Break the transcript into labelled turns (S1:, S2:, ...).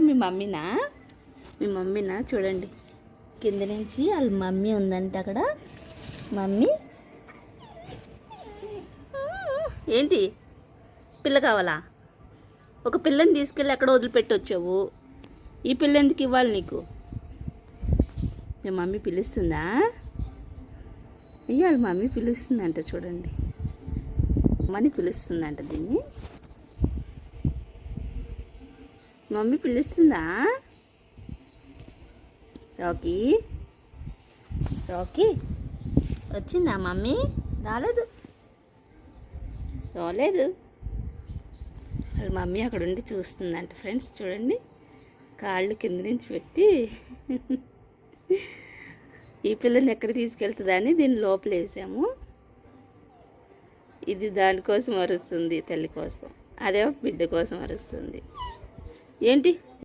S1: మీ మమ్మీనా చూడండి, కింద నుంచి వాళ్ళ మమ్మీ ఉందంటే అక్కడ. మమ్మీ ఏంటి పిల్ల కావాలా? ఒక పిల్లని తీసుకెళ్ళి ఎక్కడ వదిలిపెట్టి వచ్చావు. ఈ పిల్ల ఎందుకు ఇవ్వాలి నీకు? మీ మమ్మీ పిలుస్తుందా? ఇవాళ మమ్మీ పిలుస్తుందంట చూడండి, మమ్మీ పిలుస్తుందంట దీన్ని. మమ్మీ పిలుస్తుందా? రాకీ రాకీ వచ్చిందా మమ్మీ? రాలేదు. వాళ్ళ మమ్మీ అక్కడ ఉండి చూస్తుందంట ఫ్రెండ్స్. చూడండి, కాళ్ళు కింద నుంచి పెట్టి ఈ పిల్లని ఎక్కడ తీసుకెళ్తుందని దీన్ని లోపల వేసాము. ఇది దానికోసం అరుస్తుంది, తల్లి కోసం. అదే బిడ్డ కోసం అరుస్తుంది. ఏంటి